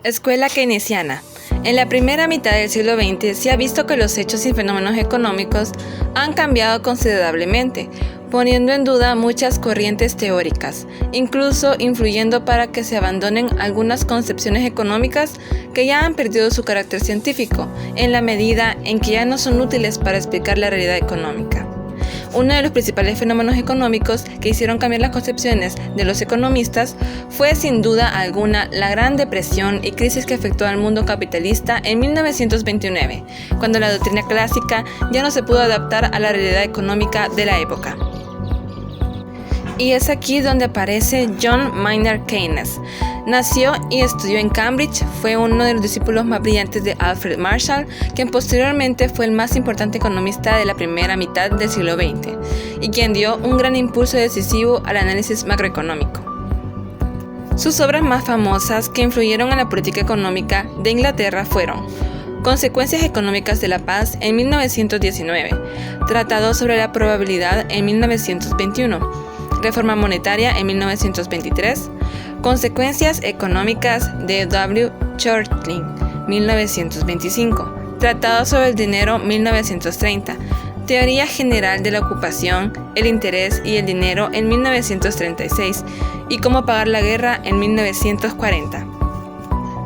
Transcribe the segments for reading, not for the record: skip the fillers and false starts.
Escuela keynesiana. En la primera mitad del siglo XX se ha visto que los hechos y fenómenos económicos han cambiado considerablemente, poniendo en duda muchas corrientes teóricas, incluso influyendo para que se abandonen algunas concepciones económicas que ya han perdido su carácter científico, en la medida en que ya no son útiles para explicar la realidad económica. Uno de los principales fenómenos económicos que hicieron cambiar las concepciones de los economistas fue sin duda alguna la Gran Depresión y crisis que afectó al mundo capitalista en 1929, cuando la doctrina clásica ya no se pudo adaptar a la realidad económica de la época. Y es aquí donde aparece John Maynard Keynes. Nació y estudió en Cambridge, fue uno de los discípulos más brillantes de Alfred Marshall, quien posteriormente fue el más importante economista de la primera mitad del siglo XX, y quien dio un gran impulso decisivo al análisis macroeconómico. Sus obras más famosas que influyeron en la política económica de Inglaterra fueron Consecuencias económicas de la paz en 1919, Tratado sobre la probabilidad en 1921, Reforma monetaria en 1923, Consecuencias económicas de W. Chorlton, 1925, Tratado sobre el dinero 1930, Teoría general de la ocupación, el interés y el dinero en 1936 y Cómo pagar la guerra en 1940.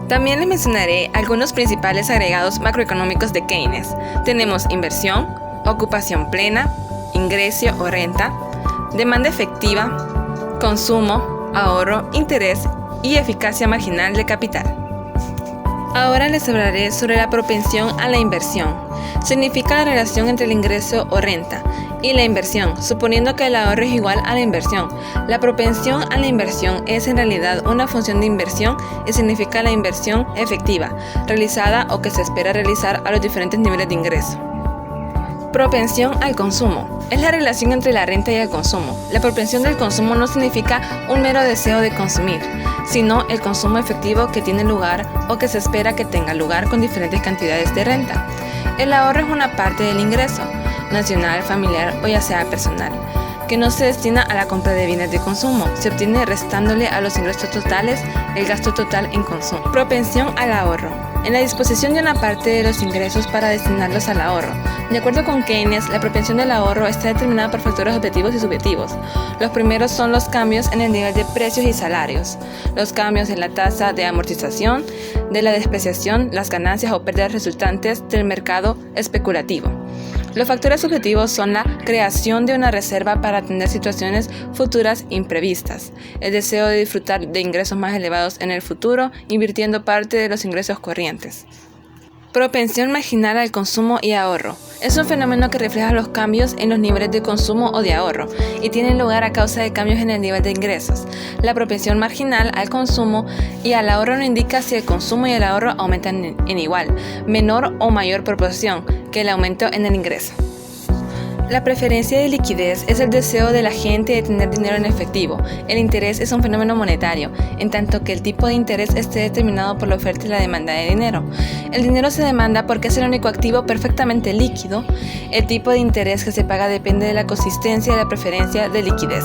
También les mencionaré algunos principales agregados macroeconómicos de Keynes. Tenemos inversión, ocupación plena, ingreso o renta, demanda efectiva, consumo, ahorro, interés y eficacia marginal de capital. Ahora les hablaré sobre la propensión a la inversión. Significa la relación entre el ingreso o renta y la inversión, suponiendo que el ahorro es igual a la inversión. La propensión a la inversión es en realidad una función de inversión y significa la inversión efectiva, realizada o que se espera realizar a los diferentes niveles de ingreso. Propensión al consumo. Es la relación entre la renta y el consumo. La propensión del consumo no significa un mero deseo de consumir, sino el consumo efectivo que tiene lugar o que se espera que tenga lugar con diferentes cantidades de renta. El ahorro es una parte del ingreso, nacional, familiar o ya sea personal, que no se destina a la compra de bienes de consumo, se obtiene restándole a los ingresos totales el gasto total en consumo. Propensión al ahorro. En la disposición de una parte de los ingresos para destinarlos al ahorro. De acuerdo con Keynes, la propensión del ahorro está determinada por factores objetivos y subjetivos. Los primeros son los cambios en el nivel de precios y salarios, los cambios en la tasa de amortización, de la depreciación, las ganancias o pérdidas resultantes del mercado especulativo. Los factores subjetivos son la creación de una reserva para atender situaciones futuras imprevistas, el deseo de disfrutar de ingresos más elevados en el futuro, invirtiendo parte de los ingresos corrientes. Propensión marginal al consumo y ahorro. Es un fenómeno que refleja los cambios en los niveles de consumo o de ahorro y tiene lugar a causa de cambios en el nivel de ingresos. La propensión marginal al consumo y al ahorro no indica si el consumo y el ahorro aumentan en igual, menor o mayor proporción que el aumento en el ingreso. La preferencia de liquidez es el deseo de la gente de tener dinero en efectivo. El interés es un fenómeno monetario, en tanto que el tipo de interés esté determinado por la oferta y la demanda de dinero. El dinero se demanda porque es el único activo perfectamente líquido. El tipo de interés que se paga depende de la consistencia de la preferencia de liquidez,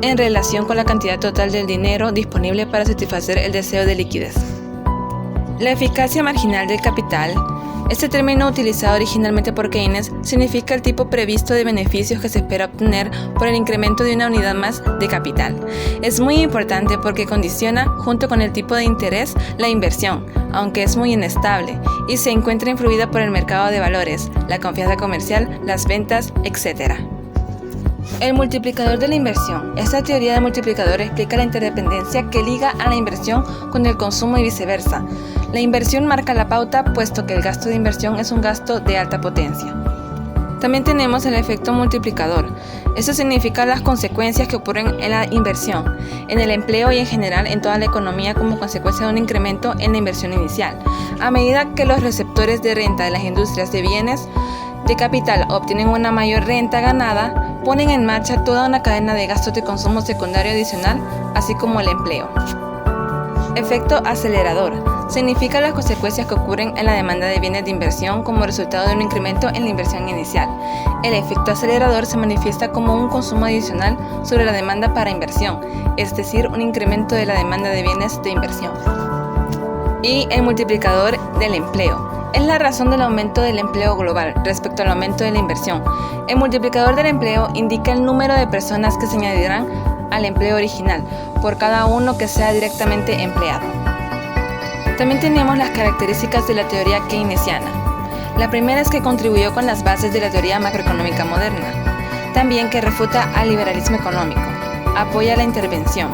en relación con la cantidad total del dinero disponible para satisfacer el deseo de liquidez. La eficacia marginal del capital. Este término, utilizado originalmente por Keynes, significa el tipo previsto de beneficios que se espera obtener por el incremento de una unidad más de capital. Es muy importante porque condiciona, junto con el tipo de interés, la inversión, aunque es muy inestable, y se encuentra influida por el mercado de valores, la confianza comercial, las ventas, etc. El multiplicador de la inversión. Esta teoría de multiplicador explica la interdependencia que liga a la inversión con el consumo y viceversa. La inversión marca la pauta, puesto que el gasto de inversión es un gasto de alta potencia. También tenemos el efecto multiplicador. Esto significa las consecuencias que ocurren en la inversión, en el empleo y en general en toda la economía como consecuencia de un incremento en la inversión inicial. A medida que los receptores de renta de las industrias de bienes de capital obtienen una mayor renta ganada, ponen en marcha toda una cadena de gastos de consumo secundario adicional, así como el empleo. Efecto acelerador. Significa las consecuencias que ocurren en la demanda de bienes de inversión como resultado de un incremento en la inversión inicial. El efecto acelerador se manifiesta como un consumo adicional sobre la demanda para inversión, es decir, un incremento de la demanda de bienes de inversión. y el multiplicador del empleo. Es la razón del aumento del empleo global respecto al aumento de la inversión. El multiplicador del empleo indica el número de personas que se añadirán al empleo original por cada uno que sea directamente empleado. También tenemos las características de la teoría keynesiana. La primera es que contribuyó con las bases de la teoría macroeconómica moderna. También que refuta al liberalismo económico, apoya la intervención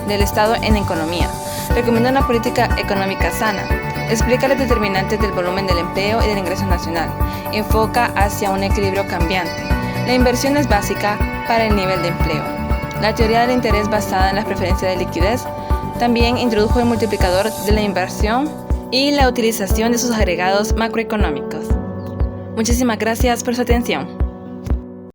del Estado en la economía, recomienda una política económica sana, explica los determinantes del volumen del empleo y del ingreso nacional, enfoca hacia un equilibrio cambiante. La inversión es básica para el nivel de empleo. La teoría del interés basada en las preferencias de liquidez también introdujo el multiplicador de la inversión y la utilización de sus agregados macroeconómicos. Muchísimas gracias por su atención.